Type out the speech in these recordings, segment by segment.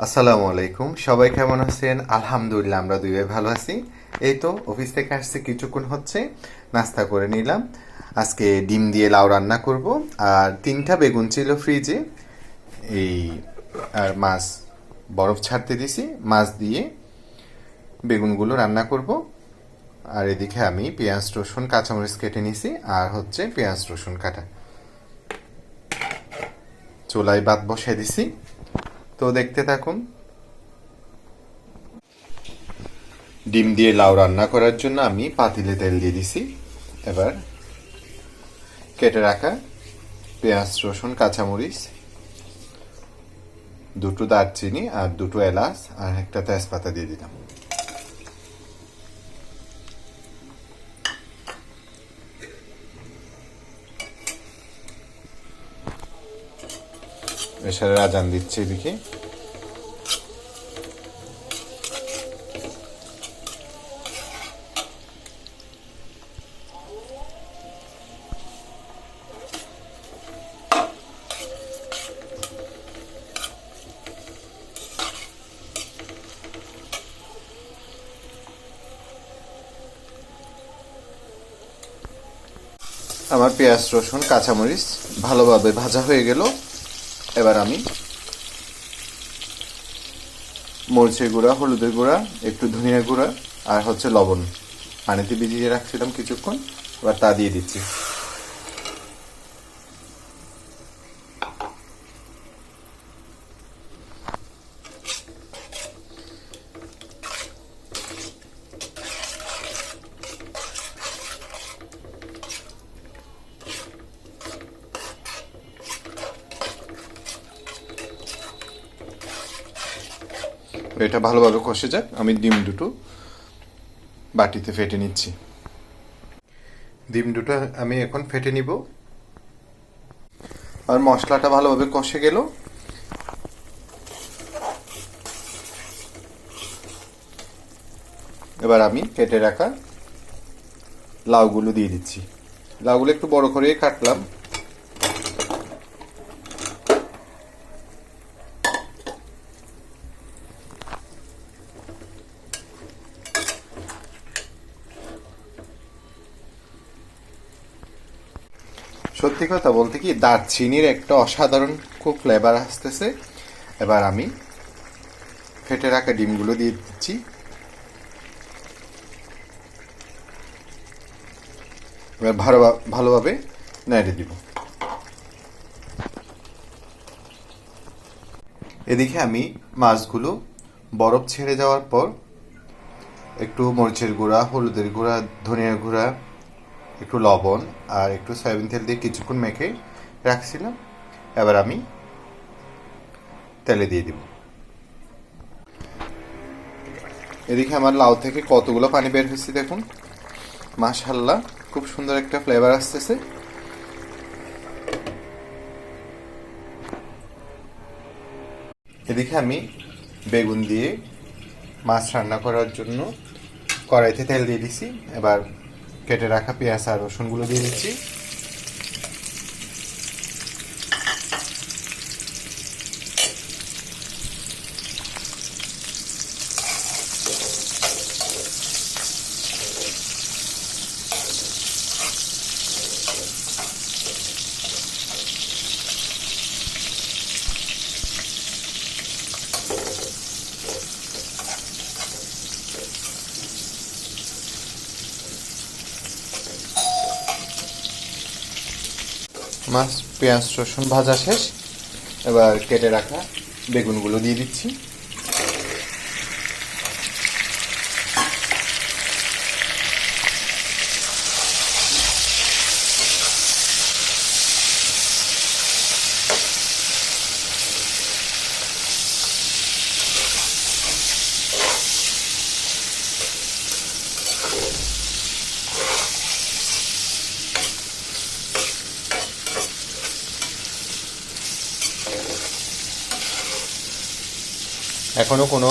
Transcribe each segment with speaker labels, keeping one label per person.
Speaker 1: আসসালামু আলাইকুম, সবাই কেমন আছেন? আলহামদুলিল্লাহ, আমরা দুই ভাই ভালো আছি। এই তো অফিস থেকে আসছে, কিছুক্ষণ হচ্ছে নাস্তা করে নিলাম। আজকে ডিম দিয়ে লাউ রান্না করব, আর 3টা বেগুন ছিল ফ্রিজে। এই আর মাছ বরফ ছাড়তে দিছি, মাছ দিয়ে বেগুনগুলো রান্না করব। আর এদিকে আমি পেঁয়াজ রসুন কাঁচামরিচ কেটে নিছি, আর হচ্ছে পেঁয়াজ রসুন কাটা। চুলায় ভাত বসাই দিছি, তো দেখতে থাকুন। ডিম দিয়ে লাউ রান্না করার জন্য আমি পাতিলে তেল দিয়ে দিছি। এবার কেটে রাখা পেঁয়াজ রসুন কাঁচামরিচ, দুটো দারচিনি আর দুটো এলাচ আর একটা তেজপাতা দিয়ে দিলাম। এছাড়া আজান দিচ্ছে এদিকে। আমার পেঁয়াজ রসুন কাঁচামরিচ ভালোভাবে ভাজা হয়ে গেল। এবার আমি মরিচের গুঁড়া, হলুদের গুঁড়া, একটু ধনিয়া গুঁড়া আর হচ্ছে লবণ পানিতে ভিজিয়ে রাখছিলাম কিছুক্ষণ, এবার তা দিয়ে দিচ্ছি। এটা ভালোভাবে কষে যাক, আমি ডিম দুটো বাটিতে ফেটে নিচ্ছি। ডিম দুটো আমি এখন ফেটে নিব। আর মশলাটা ভালোভাবে কষে গেল। এবার আমি কেটে রাখা লাউগুলো দিয়ে দিচ্ছি। লাউগুলো একটু বড় করে কাটলাম। সত্যি কথা বলতে কি, দারচিনির একটা অসাধারণ খুব ফ্লেভার আসতেছে। এবার আমি ফেটে রাখা ডিমগুলো দিয়ে দিচ্ছি। এবার ভালোভাবে নেড়ে দিব। এদিকে আমি মাছগুলো বরফ ছেড়ে যাওয়ার পর একটু মরিচের গুঁড়া, হলুদের গুঁড়া, ধনিয়ার গুঁড়া, একটু লবণ আর একটু সয়াবিন তেল দিয়ে কিছুক্ষণ মেখে রাখছিলাম। এবার আমি তেলে দিয়ে দিব। এদিকে আমার লাউ থেকে কতগুলো পানি বের হয়েছে দেখুন, মাশাআল্লাহ, খুব সুন্দর একটা ফ্লেভার আসতেছে। এদিকে আমি বেগুন দিয়ে মাছ রান্না করার জন্য কড়াইতে তেল দিয়ে দিছি। এবার কেটে রাখা পেঁয়াজ আর রসুনগুলো দিয়ে দিচ্ছি। মাছ পেঁয়াজ রসুন ভাজা শেষ। এবার কেটে রাখা বেগুনগুলো দিয়ে দিচ্ছি। এখনো কোনো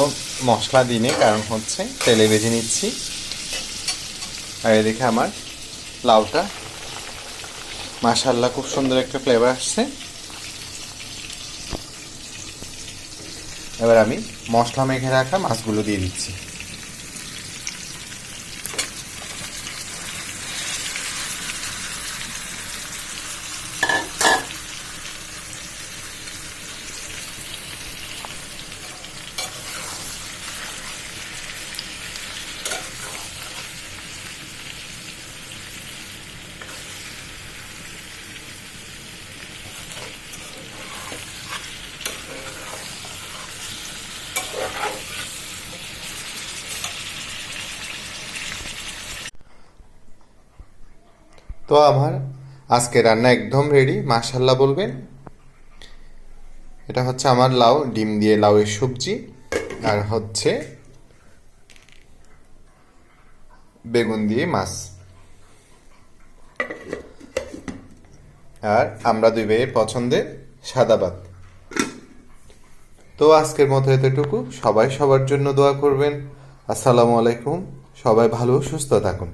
Speaker 1: মশলা দিইনি, কারণ হচ্ছে তেলে ভেজে নিচ্ছি। আর এদিকে আমার লাউটা মাশাআল্লাহ খুব সুন্দর একটা ফ্লেভার আসছে। এবার আমি মশলা মেখে রাখা মাছগুলো দিয়ে দিচ্ছি। তো আমার আজকে রান্না একদম রেডি, মাশাল্লাহ বলবেন। এটা হচ্ছে আমার লাউ, ডিম দিয়ে লাউয়ের সবজি, আর হচ্ছে বেগুন দিয়ে মাছ, আর আমরা দুই ভাইয়ের পছন্দের সাদা ভাত। তো আজকের মতো এতটুকু, সবাই সবার জন্য দোয়া করবেন। আসসালামু আলাইকুম, সবাই ভালো সুস্থ থাকুন।